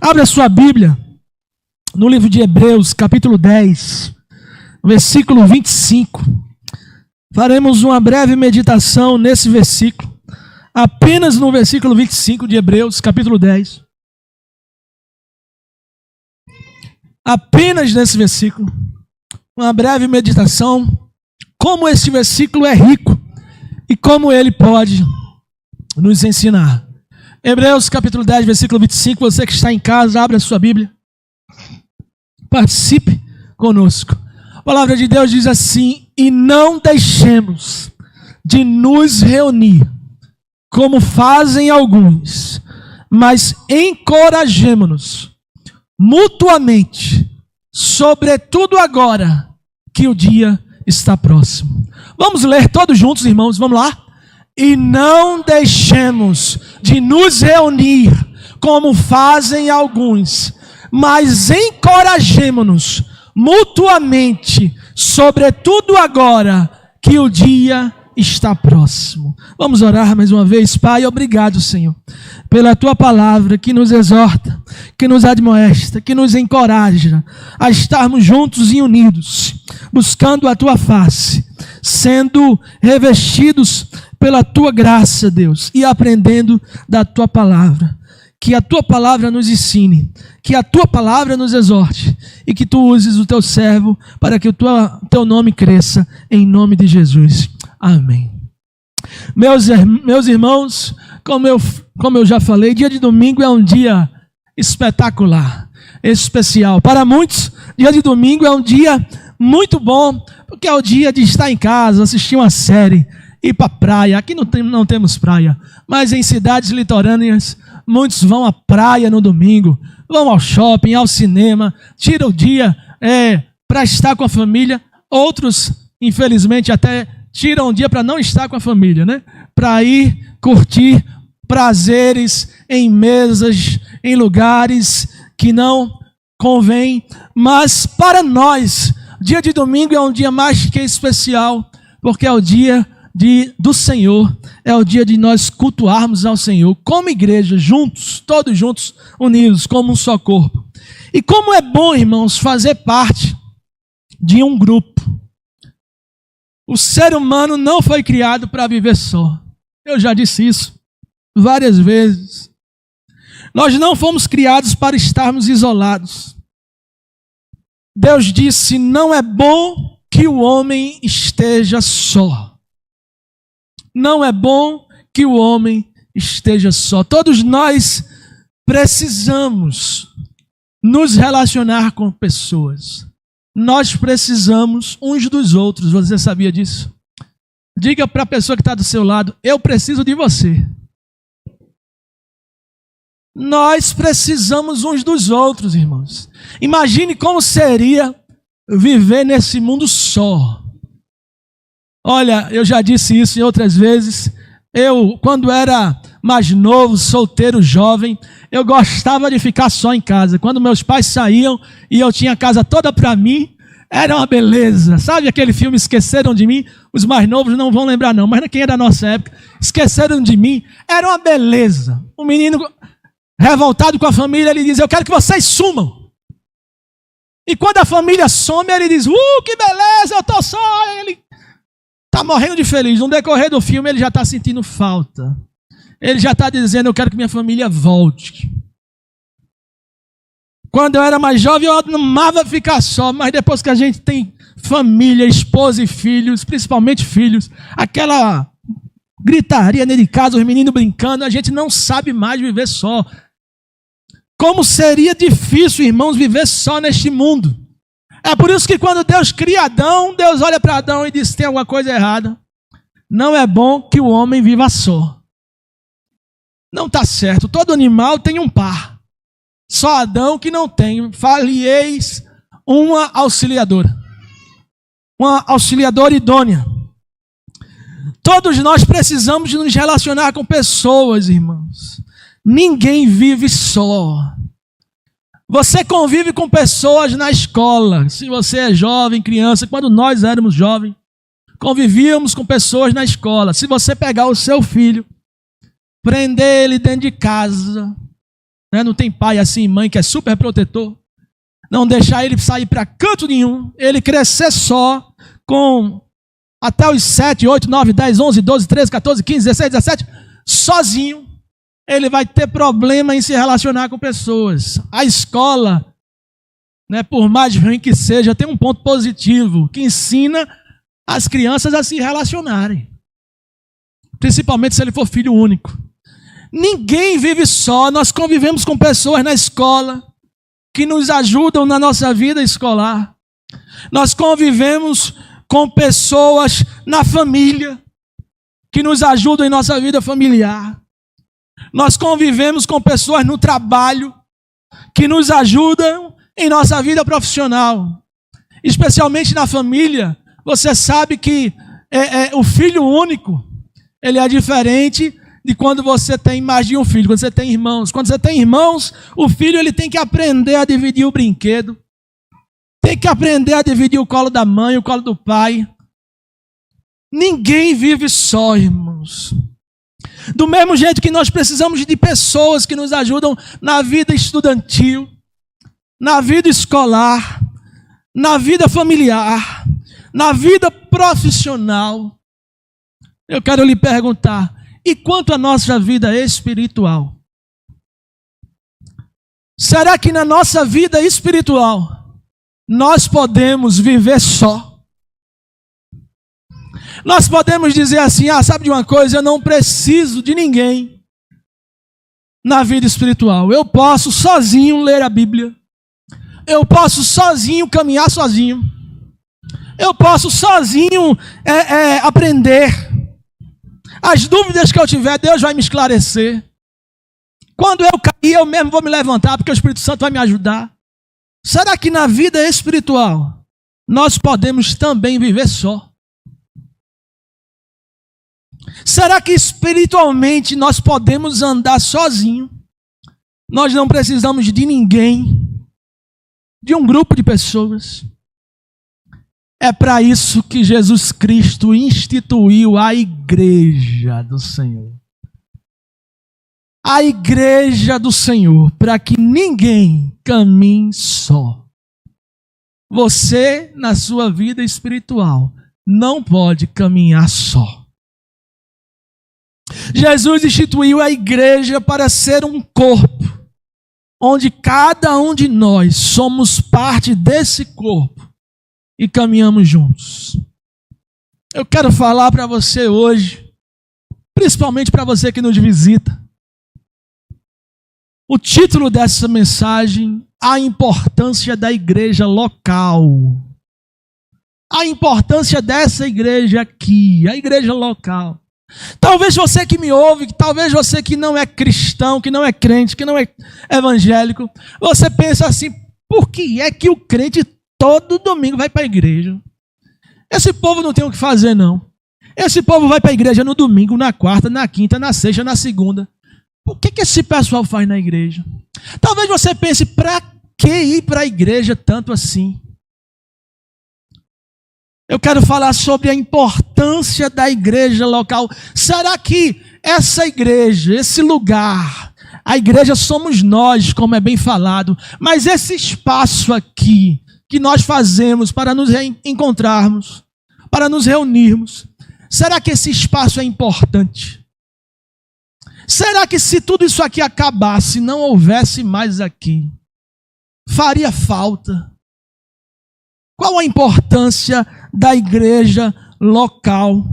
Abra a sua Bíblia no livro de Hebreus, capítulo 10, versículo 25. Faremos uma breve meditação nesse versículo, apenas no versículo 25 de Hebreus, capítulo 10. Apenas nesse versículo, uma breve meditação, como esse versículo é rico e como ele pode nos ensinar. Hebreus capítulo 10, versículo 25, você que está em casa, abra a sua Bíblia, participe conosco. A palavra de Deus diz assim: e não deixemos de nos reunir, como fazem alguns, mas encorajemo-nos mutuamente, sobretudo agora que o dia está próximo. Vamos ler todos juntos, irmãos, vamos lá? E não deixemos de nos reunir, como fazem alguns, mas encorajemo-nos mutuamente, sobretudo agora que o dia está próximo. Vamos orar mais uma vez. Pai, obrigado, Senhor, pela Tua palavra que nos exorta, que nos admoesta, que nos encoraja a estarmos juntos e unidos, buscando a Tua face, sendo revestidos pela Tua graça, Deus, e aprendendo da Tua palavra. Que a Tua palavra nos ensine, que a Tua palavra nos exorte e que Tu uses o Teu servo para que o Teu nome cresça, em nome de Jesus. Amém. Meus irmãos, como eu já falei, dia de domingo é um dia espetacular, especial. Para muitos, dia de domingo é um dia muito bom, porque é o dia de estar em casa, assistir uma série, ir para a praia. Aqui não temos praia, mas em cidades litorâneas, muitos vão à praia no domingo, vão ao shopping, ao cinema, tiram o dia para estar com a família. Outros, infelizmente, até tiram um dia para não estar com a família, né? Para ir curtir prazeres em mesas, em lugares que não convém. Mas para nós, dia de domingo é um dia mais que especial, porque é o dia do Senhor, é o dia de nós cultuarmos ao Senhor como igreja, juntos, todos juntos, unidos, como um só corpo. E como é bom, irmãos, fazer parte de um grupo. O ser humano não foi criado para viver só. Eu já disse isso várias vezes. Nós não fomos criados para estarmos isolados. Deus disse: não é bom que o homem esteja só. Não é bom que o homem esteja só. Todos nós precisamos nos relacionar com pessoas. Nós precisamos uns dos outros. Você sabia disso? Diga para a pessoa que está do seu lado: eu preciso de você. Nós precisamos uns dos outros, irmãos. Imagine como seria viver nesse mundo só. Olha, eu já disse isso em outras vezes. Eu, quando era mais novo, solteiro, jovem, eu gostava de ficar só em casa. Quando meus pais saíam e eu tinha a casa toda para mim, era uma beleza. Sabe aquele filme Esqueceram de Mim? Os mais novos não vão lembrar não, mas quem é da nossa época, Esqueceram de Mim, era uma beleza. O menino revoltado com a família, ele diz: eu quero que vocês sumam. E quando a família some, ele diz: que beleza, eu estou só. Ele está morrendo de feliz. No decorrer do filme, ele já está sentindo falta. Ele já está dizendo: eu quero que minha família volte. Quando eu era mais jovem, eu amava ficar só. Mas depois que a gente tem família, esposa e filhos, principalmente filhos, aquela gritaria dentro de casa, os meninos brincando, a gente não sabe mais viver só. Como seria difícil, irmãos, viver só neste mundo. É por isso que quando Deus cria Adão, Deus olha para Adão e diz: tem alguma coisa errada. Não é bom que o homem viva só. Não está certo. Todo animal tem um par. Só Adão que não tem. Fale-eis uma auxiliadora. Uma auxiliadora idônea. Todos nós precisamos de nos relacionar com pessoas, irmãos. Ninguém vive só. Você convive com pessoas na escola. Se você é jovem, criança, quando nós éramos jovens, convivíamos com pessoas na escola. Se você pegar o seu filho, prender ele dentro de casa, né? Não tem pai assim, mãe que é super protetor. Não deixar ele sair para canto nenhum. Ele crescer só com até os 7, 8, 9, 10, 11, 12, 13, 14, 15, 16, 17, sozinho. Ele vai ter problema em se relacionar com pessoas. A escola, né, por mais ruim que seja, tem um ponto positivo, que ensina as crianças a se relacionarem. Principalmente se ele for filho único. Ninguém vive só, nós convivemos com pessoas na escola que nos ajudam na nossa vida escolar. Nós convivemos com pessoas na família que nos ajudam em nossa vida familiar. Nós convivemos com pessoas no trabalho que nos ajudam em nossa vida profissional. Especialmente na família, você sabe que o filho único, ele é diferente de quando você tem mais de um filho, quando você tem irmãos. Quando você tem irmãos, o filho ele tem que aprender a dividir o brinquedo, tem que aprender a dividir o colo da mãe, o colo do pai. Ninguém vive só, irmãos. Do mesmo jeito que nós precisamos de pessoas que nos ajudam na vida estudantil, na vida escolar, na vida familiar, na vida profissional. Eu quero lhe perguntar, e quanto à nossa vida espiritual? Será que na nossa vida espiritual nós podemos viver só? Nós podemos dizer assim, sabe de uma coisa? Eu não preciso de ninguém na vida espiritual. Eu posso sozinho ler a Bíblia. Eu posso sozinho caminhar sozinho. Eu posso sozinho aprender. As dúvidas que eu tiver, Deus vai me esclarecer. Quando eu cair, eu mesmo vou me levantar, porque o Espírito Santo vai me ajudar. Será que na vida espiritual nós podemos também viver só? Será que espiritualmente nós podemos andar sozinho? Nós não precisamos de ninguém, de um grupo de pessoas. É para isso que Jesus Cristo instituiu a igreja do Senhor. A igreja do Senhor, para que ninguém caminhe só. Você, na sua vida espiritual, não pode caminhar só. Jesus instituiu a igreja para ser um corpo, onde cada um de nós somos parte desse corpo e caminhamos juntos. Eu quero falar para você hoje, principalmente para você que nos visita, o título dessa mensagem, a importância da igreja local. A importância dessa igreja aqui, a igreja local. Talvez você que me ouve, talvez você que não é cristão, que não é crente, que não é evangélico, você pensa assim, por que é que o crente todo domingo vai para a igreja? Esse povo não tem o que fazer, não. Esse povo vai para a igreja no domingo, na quarta, na quinta, na sexta, na segunda. O que esse pessoal faz na igreja? Talvez você pense, para que ir para a igreja tanto assim? Eu quero falar sobre a importância da igreja local. Será que essa igreja, esse lugar, a igreja somos nós, como é bem falado, mas esse espaço aqui que nós fazemos para nos encontrarmos, para nos reunirmos, será que esse espaço é importante? Será que se tudo isso aqui acabasse, não houvesse mais aqui, faria falta? Qual a importância da igreja local?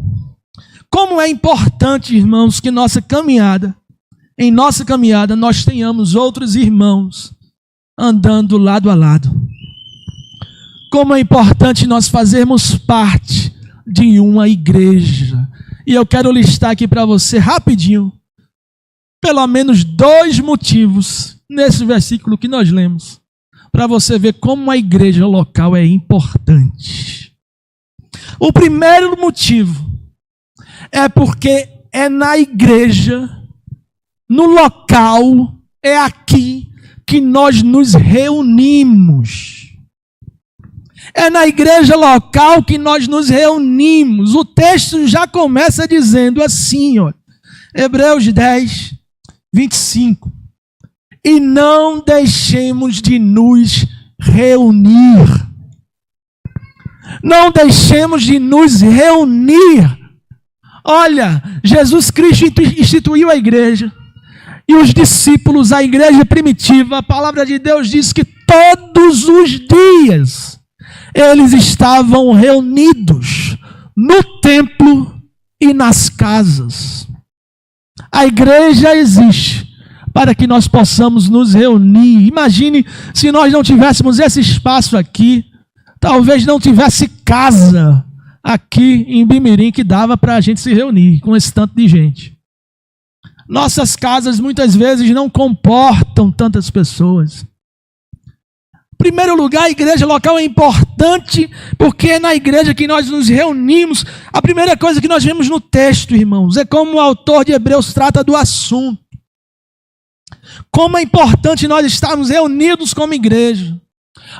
Como é importante, irmãos, que em nossa caminhada, nós tenhamos outros irmãos andando lado a lado. Como é importante nós fazermos parte de uma igreja. E eu quero listar aqui para você rapidinho, pelo menos 2 motivos nesse versículo que nós lemos, para você ver como a igreja local é importante. O primeiro motivo é porque é na igreja, no local, é aqui que nós nos reunimos. É na igreja local que nós nos reunimos. O texto já começa dizendo assim, Hebreus 10, 25. e não deixemos de nos reunir. Não deixemos de nos reunir. Olha, Jesus Cristo instituiu a igreja. E os discípulos, a igreja primitiva, a palavra de Deus diz que todos os dias eles estavam reunidos no templo e nas casas. A igreja existe para que nós possamos nos reunir. Imagine se nós não tivéssemos esse espaço aqui, talvez não tivesse casa aqui em Bimirim que dava para a gente se reunir com esse tanto de gente. Nossas casas muitas vezes não comportam tantas pessoas. Em primeiro lugar, a igreja local é importante porque é na igreja que nós nos reunimos. A primeira coisa que nós vemos no texto, irmãos, é como o autor de Hebreus trata do assunto. Como é importante nós estarmos reunidos como igreja.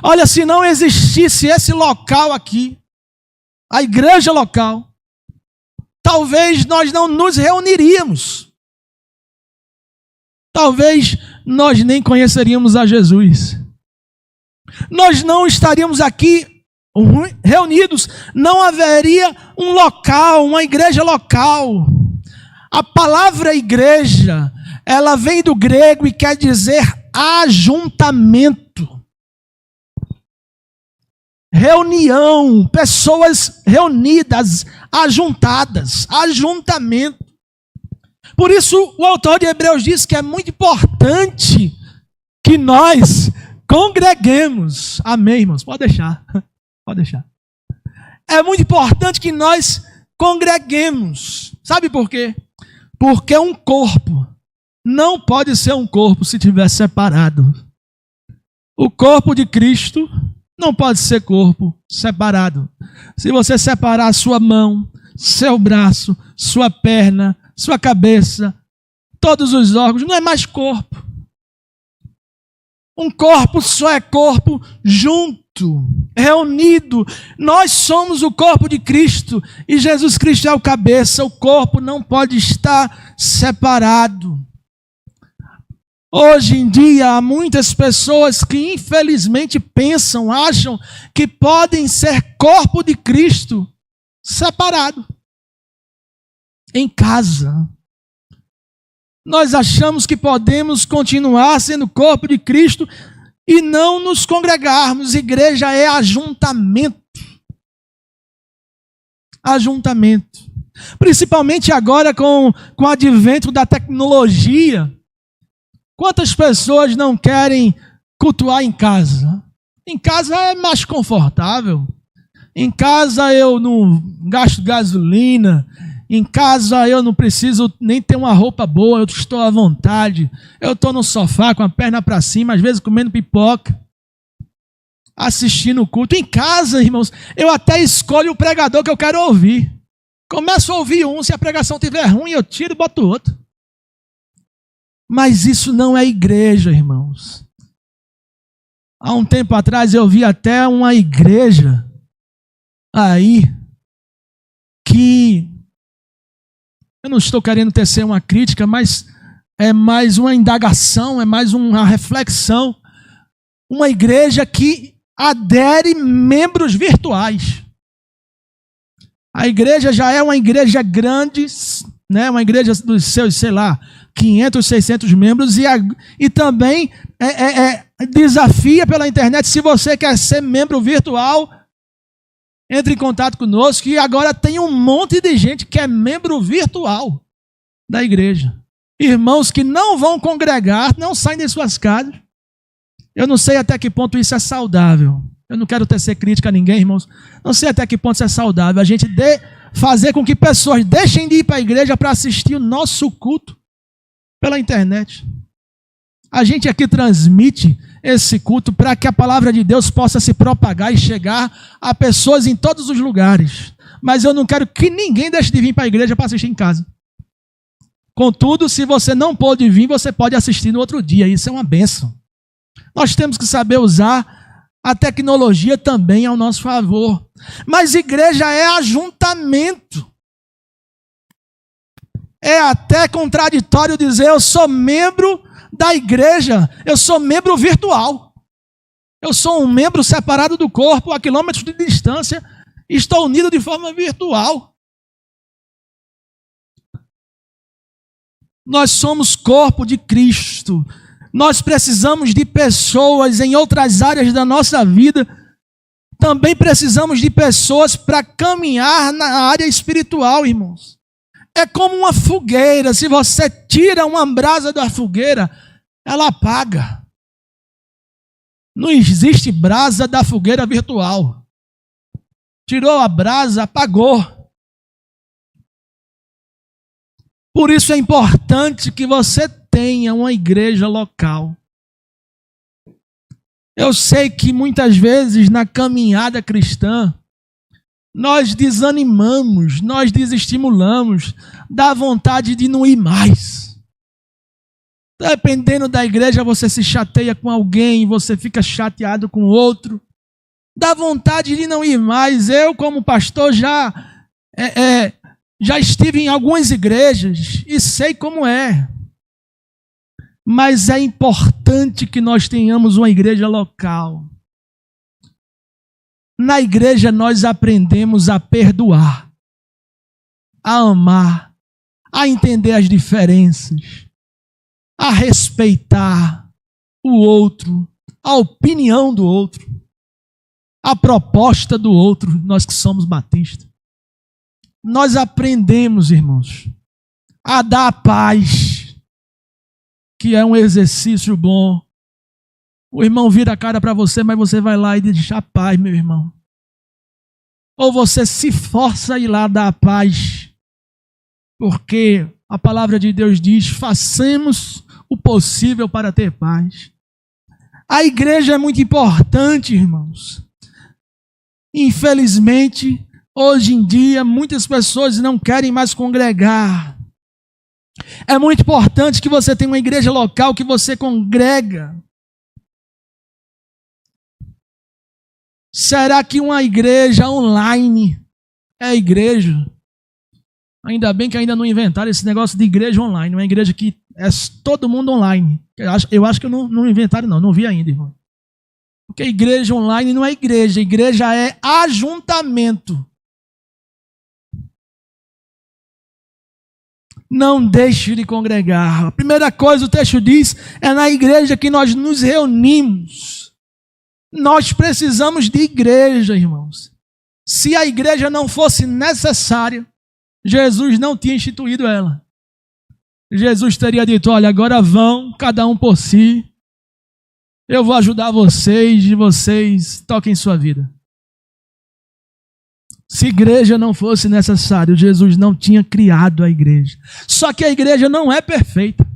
Olha, se não existisse esse local aqui, a igreja local, talvez nós não nos reuniríamos. Talvez nós nem conheceríamos a Jesus. Nós não estaríamos aqui reunidos, não haveria um local, uma igreja local. A palavra igreja, ela vem do grego e quer dizer ajuntamento. Reunião, pessoas reunidas, ajuntadas, ajuntamento. Por isso, o autor de Hebreus diz que é muito importante que nós congreguemos. Amém, irmãos? Pode deixar. Pode deixar. É muito importante que nós congreguemos. Sabe por quê? Porque um corpo não pode ser um corpo se estiver separado. O corpo de Cristo não pode ser corpo separado. Se você separar a sua mão, seu braço, sua perna, sua cabeça, todos os órgãos, não é mais corpo. Um corpo só é corpo junto, reunido. Nós somos o corpo de Cristo e Jesus Cristo é o cabeça. O corpo não pode estar separado. Hoje em dia, há muitas pessoas que infelizmente pensam, acham que podem ser corpo de Cristo separado. Em casa. Nós achamos que podemos continuar sendo corpo de Cristo e não nos congregarmos. Igreja é ajuntamento. Ajuntamento. Principalmente agora com o advento da tecnologia. Quantas pessoas não querem cultuar em casa? Em casa é mais confortável. Em casa eu não gasto gasolina. Em casa eu não preciso nem ter uma roupa boa, eu estou à vontade. Eu estou no sofá com a perna para cima, às vezes comendo pipoca, assistindo o culto. Em casa, irmãos, eu até escolho o pregador que eu quero ouvir. Começo a ouvir um, se a pregação estiver ruim, eu tiro e boto outro. Mas isso não é igreja, irmãos. Há um tempo atrás eu vi até uma igreja aí que... Eu não estou querendo tecer uma crítica, mas é mais uma indagação, é mais uma reflexão. Uma igreja que adere membros virtuais. A igreja já é uma igreja grande, né? Uma igreja dos seus, 500, 600 membros, e também desafia pela internet. Se você quer ser membro virtual, entre em contato conosco, e agora tem um monte de gente que é membro virtual da igreja. Irmãos que não vão congregar, não saem de suas casas. Eu não sei até que ponto isso é saudável. Eu não quero tecer crítica a ninguém, irmãos. Não sei até que ponto isso é saudável. A gente fazer com que pessoas deixem de ir para a igreja para assistir o nosso culto pela internet. A gente aqui transmite esse culto para que a palavra de Deus possa se propagar e chegar a pessoas em todos os lugares. Mas eu não quero que ninguém deixe de vir para a igreja para assistir em casa. Contudo, se você não pôde vir, você pode assistir no outro dia. Isso é uma bênção. Nós temos que saber usar a tecnologia também ao nosso favor. Mas igreja é ajuntamento. É até contraditório dizer eu sou membro da igreja, eu sou membro virtual. Eu sou um membro separado do corpo, a quilômetros de distância, e estou unido de forma virtual. Nós somos corpo de Cristo. Nós precisamos de pessoas em outras áreas da nossa vida. Também precisamos de pessoas para caminhar na área espiritual, irmãos. É como uma fogueira. Se você tira uma brasa da fogueira, ela apaga. Não existe brasa da fogueira virtual. Tirou a brasa, apagou. Por isso é importante que você tenha uma igreja local. Eu sei que muitas vezes na caminhada cristã, nós desanimamos, nós desestimulamos, dá vontade de não ir mais. Dependendo da igreja, você se chateia com alguém, você fica chateado com outro. Dá vontade de não ir mais. Eu, como pastor, já estive em algumas igrejas e sei como é. Mas é importante que nós tenhamos uma igreja local. Na igreja nós aprendemos a perdoar, a amar, a entender as diferenças, a respeitar o outro, a opinião do outro, a proposta do outro, nós que somos batistas. Nós aprendemos, irmãos, a dar a paz, que é um exercício bom. O irmão vira a cara para você, mas você vai lá e deixa a paz, meu irmão. Ou você se força a ir lá dar a paz, porque a palavra de Deus diz, façamos o possível para ter paz. A igreja é muito importante, irmãos. Infelizmente, hoje em dia, muitas pessoas não querem mais congregar. É muito importante que você tenha uma igreja local que você congrega. Será que uma igreja online é igreja? Ainda bem que ainda não inventaram esse negócio de igreja online. Uma igreja que é todo mundo online. Eu acho que não inventaram não vi ainda, irmão. Porque igreja online não é igreja. Igreja é ajuntamento. Não deixe de congregar. A primeira coisa o texto diz, é na igreja que nós nos reunimos. Nós precisamos de igreja, irmãos. Se a igreja não fosse necessária, Jesus não tinha instituído ela. Jesus teria dito, olha, agora vão, cada um por si. Eu vou ajudar vocês e vocês toquem sua vida. Se igreja não fosse necessário, Jesus não tinha criado a igreja. Só que a igreja não é perfeita.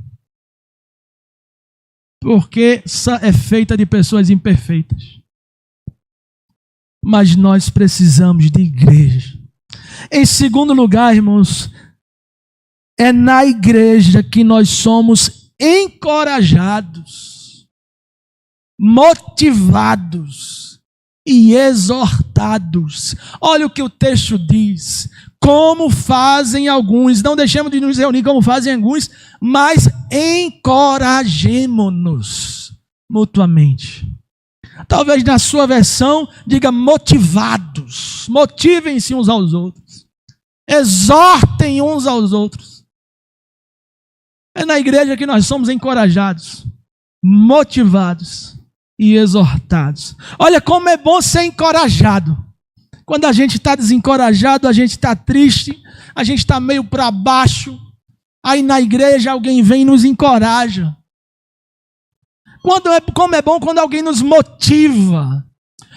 Porque é feita de pessoas imperfeitas. Mas nós precisamos de igreja. Em segundo lugar, irmãos, é na igreja que nós somos encorajados, motivados e exortados. Olha o que o texto diz. Como fazem alguns, não deixemos de nos reunir como fazem alguns, mas encorajemo-nos mutuamente. Talvez na sua versão diga motivados. Motivem-se uns aos outros. Exortem uns aos outros. É na igreja que nós somos encorajados, motivados e exortados. Olha como é bom ser encorajado. Quando a gente está desencorajado, a gente está triste, a gente está meio para baixo. Aí na igreja alguém vem e nos encoraja. Como é bom quando alguém nos motiva.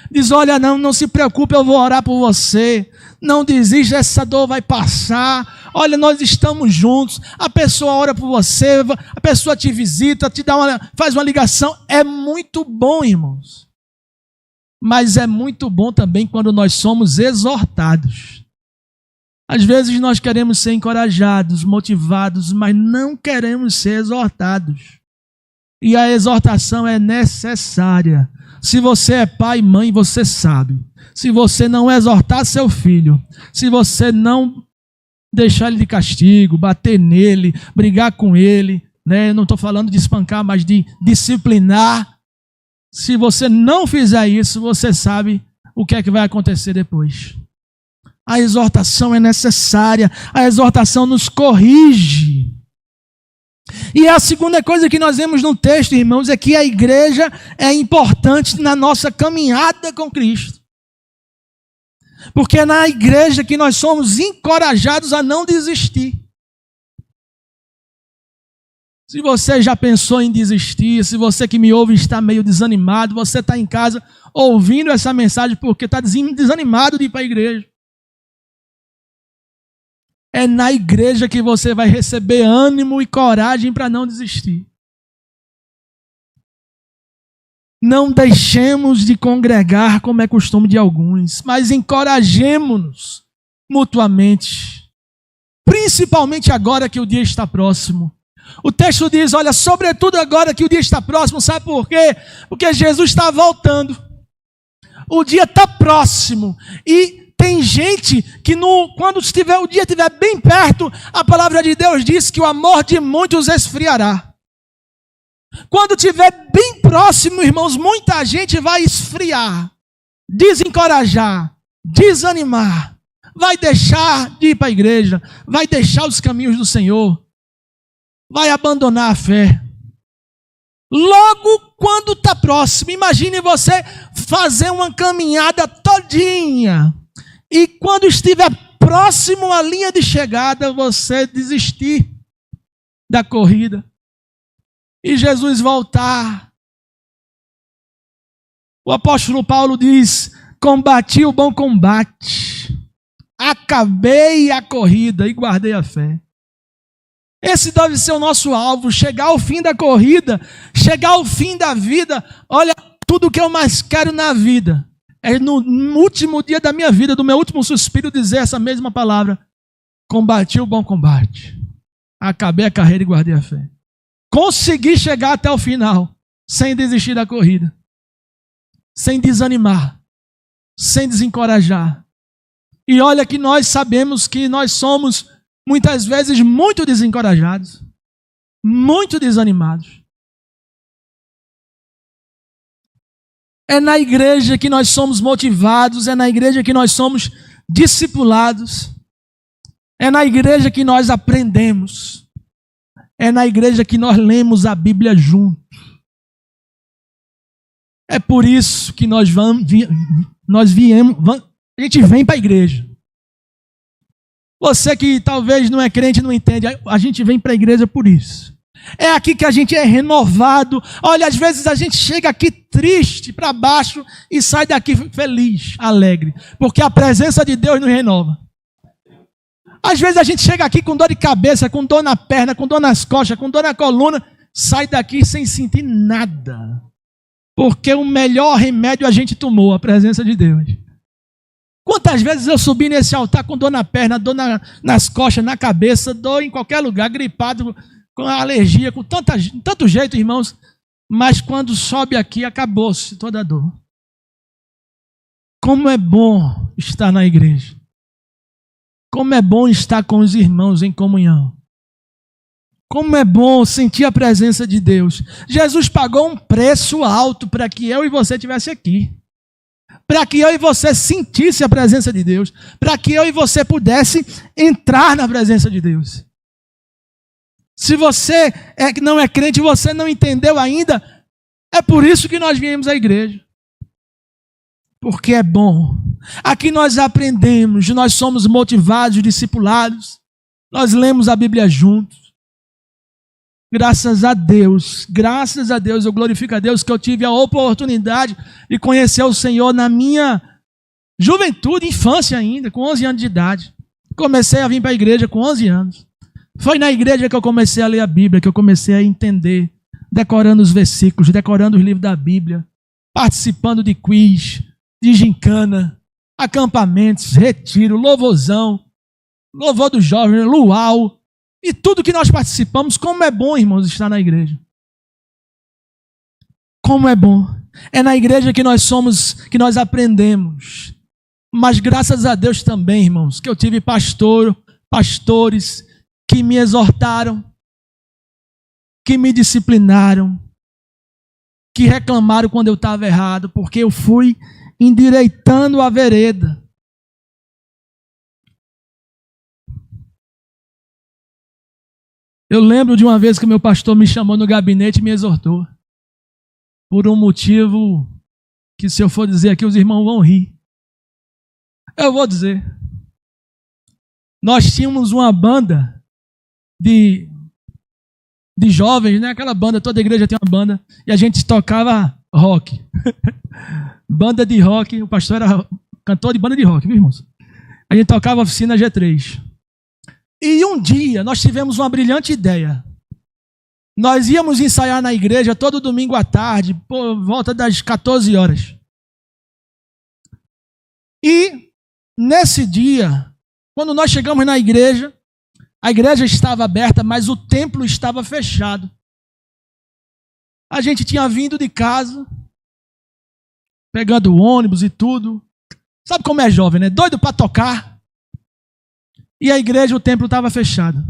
Diz, olha, não se preocupe, eu vou orar por você. Não desista, essa dor vai passar. Olha, nós estamos juntos. A pessoa ora por você, a pessoa te visita, faz uma ligação. É muito bom, irmãos. Mas é muito bom também quando nós somos exortados. Às vezes nós queremos ser encorajados, motivados, mas não queremos ser exortados. E a exortação é necessária. Se você é pai e mãe, você sabe. Se você não exortar seu filho, se você não deixar ele de castigo, bater nele, brigar com ele, né? Eu não estou falando de espancar, mas de disciplinar. Se você não fizer isso, você sabe o que é que vai acontecer depois. A exortação é necessária, a exortação nos corrige. E a segunda coisa que nós vemos no texto, irmãos, é que a igreja é importante na nossa caminhada com Cristo. Porque é na igreja que nós somos encorajados a não desistir. Se você já pensou em desistir, se você que me ouve está meio desanimado, você está em casa ouvindo essa mensagem porque está desanimado de ir para a igreja. É na igreja que você vai receber ânimo e coragem para não desistir. Não deixemos de congregar como é costume de alguns, mas encorajemo-nos mutuamente, principalmente agora que o dia está próximo. O texto diz, olha, sobretudo agora que o dia está próximo, sabe por quê? Porque Jesus está voltando. O dia está próximo e tem gente que quando o dia estiver bem perto, a palavra de Deus diz que o amor de muitos esfriará. Quando estiver bem próximo, irmãos, muita gente vai esfriar, desencorajar, desanimar, vai deixar de ir para a igreja, vai deixar os caminhos do Senhor, vai abandonar a fé. Logo quando está próximo, imagine você fazer uma caminhada todinha, e quando estiver próximo à linha de chegada, você desistir da corrida. E Jesus voltar. O apóstolo Paulo diz, combati o bom combate, acabei a corrida e guardei a fé. Esse deve ser o nosso alvo, chegar ao fim da corrida, chegar ao fim da vida. Olha, tudo que eu mais quero na vida é no último dia da minha vida, do meu último suspiro, dizer essa mesma palavra. Combati o bom combate. Acabei a carreira e guardei a fé. Consegui chegar até o final, sem desistir da corrida. Sem desanimar. Sem desencorajar. E olha que nós sabemos que nós somos, muitas vezes, muito desencorajados. Muito desanimados. É na igreja que nós somos motivados, é na igreja que nós somos discipulados, é na igreja que nós aprendemos, é na igreja que nós lemos a Bíblia juntos. É por isso que a gente vem para a igreja. Você que talvez não é crente, não entende, a gente vem para a igreja por isso. É aqui que a gente é renovado. Olha, às vezes a gente chega aqui triste, para baixo, e sai daqui feliz, alegre, porque a presença de Deus nos renova. Às vezes a gente chega aqui com dor de cabeça, com dor na perna, com dor nas costas, com dor na coluna, sai daqui sem sentir nada, porque o melhor remédio a gente tomou, a presença de Deus. Quantas vezes eu subi nesse altar com dor na perna, dor nas costas, na cabeça, dor em qualquer lugar, gripado, com alergia, com tanto jeito, irmãos, mas quando sobe aqui, acabou-se toda a dor. Como é bom estar na igreja. Como é bom estar com os irmãos em comunhão. Como é bom sentir a presença de Deus. Jesus pagou um preço alto para que eu e você estivesse aqui. Para que eu e você sentisse a presença de Deus. Para que eu e você pudesse entrar na presença de Deus. Se você não é crente, você não entendeu ainda, é por isso que nós viemos à igreja. Porque é bom. Aqui nós aprendemos, nós somos motivados, discipulados, nós lemos a Bíblia juntos. Graças a Deus, eu glorifico a Deus que eu tive a oportunidade de conhecer o Senhor na minha juventude, infância ainda, com 11 anos de idade. Comecei a vir para a igreja com 11 anos. Foi na igreja que eu comecei a ler a Bíblia, que eu comecei a entender, decorando os versículos, decorando os livros da Bíblia, participando de quiz, de gincana, acampamentos, retiro, louvorzão, louvor dos jovens, luau, e tudo que nós participamos. Como é bom, irmãos, estar na igreja. Como é bom. É na igreja que nós que nós aprendemos. Mas graças a Deus também, irmãos, que eu tive pastores que me exortaram, que me disciplinaram, que reclamaram quando eu estava errado, porque eu fui endireitando a vereda. Eu lembro de uma vez que meu pastor me chamou no gabinete e me exortou, por um motivo que, se eu for dizer aqui, os irmãos vão rir. Eu vou dizer. Nós tínhamos uma banda de jovens, né? Aquela banda, toda igreja tem uma banda, e a gente tocava rock. Banda de rock, o pastor era cantor de banda de rock, viu, irmãos? A gente tocava oficina G3. E um dia nós tivemos uma brilhante ideia. Nós íamos ensaiar na igreja todo domingo à tarde, por volta das 14 horas. E nesse dia, quando nós chegamos na igreja, a igreja estava aberta, mas o templo estava fechado. A gente tinha vindo de casa, pegando o ônibus e tudo. Sabe como é jovem, né? Doido para tocar. E a igreja, o templo estava fechado.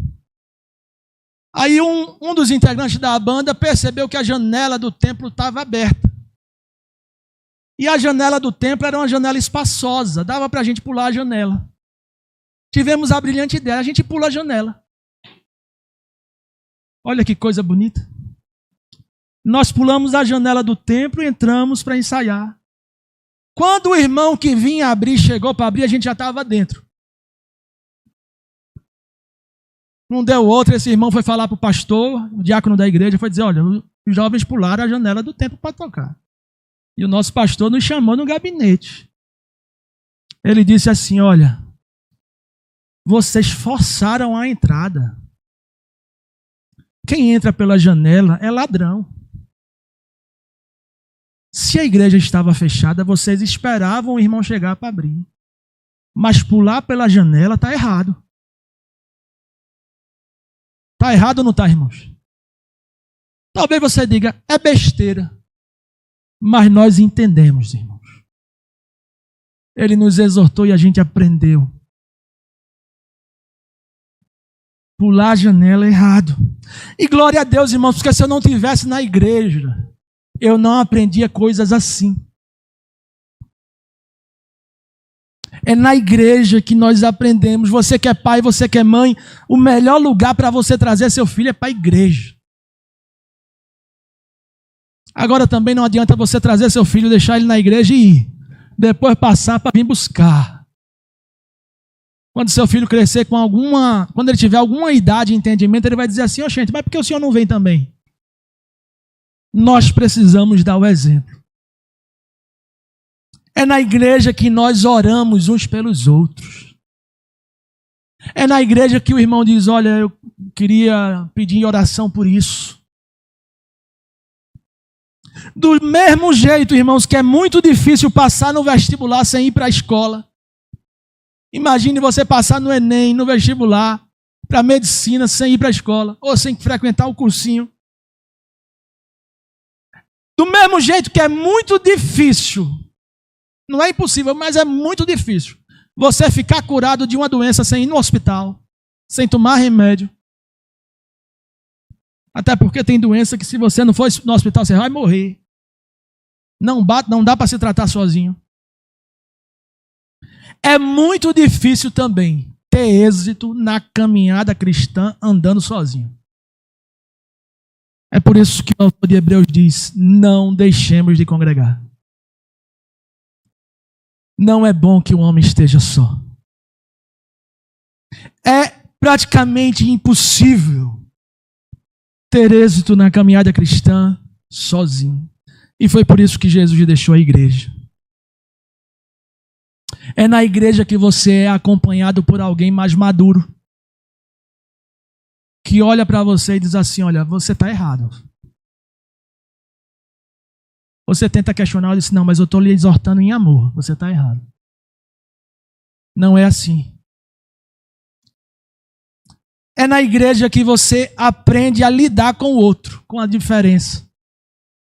Aí um dos integrantes da banda percebeu que a janela do templo estava aberta. E a janela do templo era uma janela espaçosa, dava para a gente pular a janela. Tivemos a brilhante ideia, a gente pula a janela. Olha que coisa bonita. Nós pulamos a janela do templo e entramos para ensaiar. Quando o irmão que vinha abrir chegou para abrir, a gente já estava dentro. Não deu outra, esse irmão foi falar para o pastor, o diácono da igreja, foi dizer, olha, os jovens pularam a janela do templo para tocar. E o nosso pastor nos chamou no gabinete. Ele disse assim, olha, vocês forçaram a entrada. Quem entra pela janela é ladrão. Se a igreja estava fechada, vocês esperavam o irmão chegar para abrir. Mas pular pela janela está errado. Está errado ou não está, irmãos? Talvez você diga, é besteira. Mas nós entendemos, irmãos. Ele nos exortou e a gente aprendeu. Pular a janela é errado. E glória a Deus, irmãos, porque se eu não estivesse na igreja, eu não aprendia coisas assim. É na igreja que nós aprendemos. Você que é pai, você que é mãe, o melhor lugar para você trazer seu filho é para a igreja. Agora também não adianta você trazer seu filho, deixar ele na igreja e ir. Depois passar para vir buscar. Quando seu filho crescer com quando ele tiver alguma idade e entendimento, ele vai dizer assim, gente, mas por que o senhor não vem também? Nós precisamos dar o exemplo. É na igreja que nós oramos uns pelos outros. É na igreja que o irmão diz, olha, eu queria pedir oração por isso. Do mesmo jeito, irmãos, que é muito difícil passar no vestibular sem ir para a escola. Imagine você passar no Enem, no vestibular, para medicina sem ir para a escola, ou sem frequentar o cursinho. Do mesmo jeito que é muito difícil, não é impossível, mas é muito difícil, você ficar curado de uma doença sem ir no hospital, sem tomar remédio. Até porque tem doença que se você não for no hospital, você vai morrer. Não dá para se tratar sozinho. É muito difícil também ter êxito na caminhada cristã andando sozinho. É por isso que o autor de Hebreus diz, não deixemos de congregar. Não é bom que o homem esteja só. É praticamente impossível ter êxito na caminhada cristã sozinho. E foi por isso que Jesus deixou a igreja. É na igreja que você é acompanhado por alguém mais maduro, que olha para você e diz assim, olha, você está errado. Você tenta questionar e diz, não, mas eu estou lhe exortando em amor, você está errado. Não é assim. É na igreja que você aprende a lidar com o outro, com a diferença.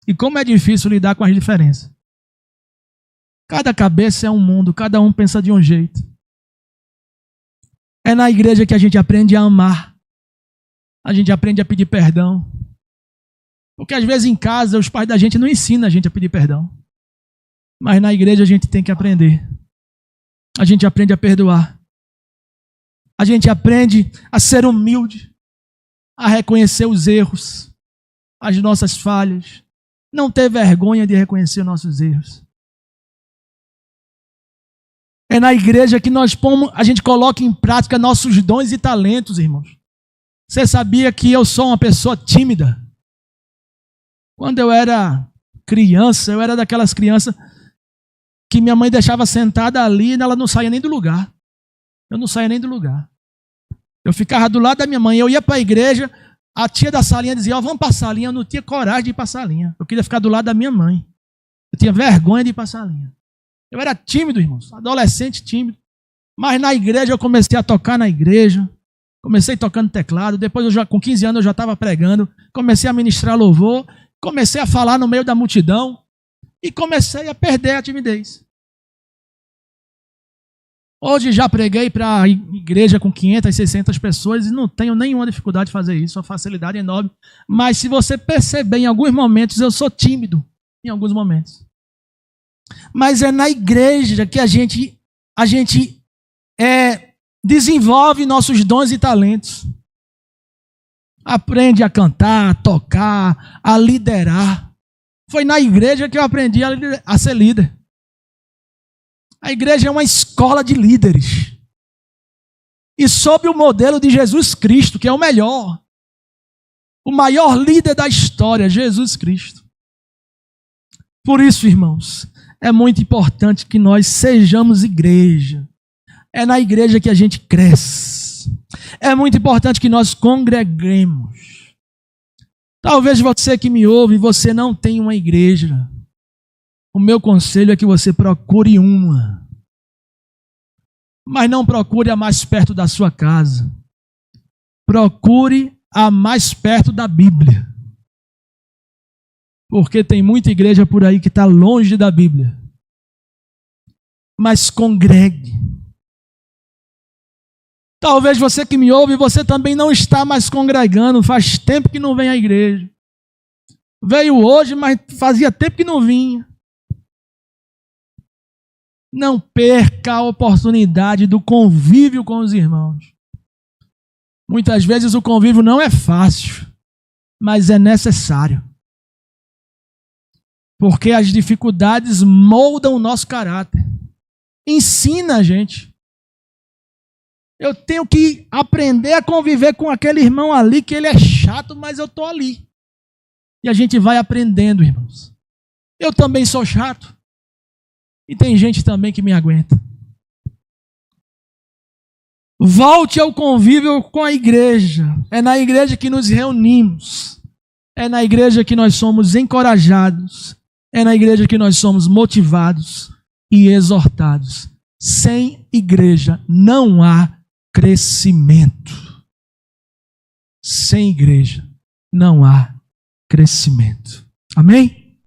E como é difícil lidar com as diferenças. Cada cabeça é um mundo, cada um pensa de um jeito. É na igreja que a gente aprende a amar. A gente aprende a pedir perdão. Porque às vezes em casa os pais da gente não ensinam a gente a pedir perdão. Mas na igreja a gente tem que aprender. A gente aprende a perdoar. A gente aprende a ser humilde, a reconhecer os erros, as nossas falhas. Não ter vergonha de reconhecer os nossos erros. É na igreja que a gente coloca em prática nossos dons e talentos, irmãos. Você sabia que eu sou uma pessoa tímida? Quando eu era criança, eu era daquelas crianças que minha mãe deixava sentada ali e ela não saía nem do lugar. Eu não saía nem do lugar. Eu ficava do lado da minha mãe, eu ia para a igreja, a tia da salinha dizia, vamos para a salinha. Eu não tinha coragem de ir para a salinha. Eu queria ficar do lado da minha mãe. Eu tinha vergonha de ir para a salinha. Eu era tímido, irmãos, adolescente tímido. Mas na igreja eu comecei a tocar na igreja. Comecei tocando teclado. Depois, com 15 anos, eu já estava pregando. Comecei a ministrar louvor. Comecei a falar no meio da multidão. E comecei a perder a timidez. Hoje já preguei para a igreja com 500, 600 pessoas e não tenho nenhuma dificuldade de fazer isso. Uma facilidade enorme. Mas se você perceber, em alguns momentos eu sou tímido. Em alguns momentos. Mas é na igreja que a gente desenvolve nossos dons e talentos. Aprende a cantar, a tocar, a liderar. Foi na igreja que eu aprendi a ser líder. A igreja é uma escola de líderes. E sob o modelo de Jesus Cristo, que é o melhor. O maior líder da história, Jesus Cristo. Por isso, irmãos, é muito importante que nós sejamos igreja. É na igreja que a gente cresce. É muito importante que nós congreguemos. Talvez você que me ouve, você não tenha uma igreja. O meu conselho é que você procure uma. Mas não procure a mais perto da sua casa. Procure a mais perto da Bíblia. Porque tem muita igreja por aí que está longe da Bíblia. Mas congregue. Talvez você que me ouve, você também não está mais congregando. Faz tempo que não vem à igreja. Veio hoje, mas fazia tempo que não vinha. Não perca a oportunidade do convívio com os irmãos. Muitas vezes o convívio não é fácil, mas é necessário. Porque as dificuldades moldam o nosso caráter. Ensina a gente. Eu tenho que aprender a conviver com aquele irmão ali, que ele é chato, mas eu estou ali. E a gente vai aprendendo, irmãos. Eu também sou chato. E tem gente também que me aguenta. Volte ao convívio com a igreja. É na igreja que nos reunimos. É na igreja que nós somos encorajados. É na igreja que nós somos motivados e exortados. Sem igreja não há crescimento. Sem igreja não há crescimento. Amém?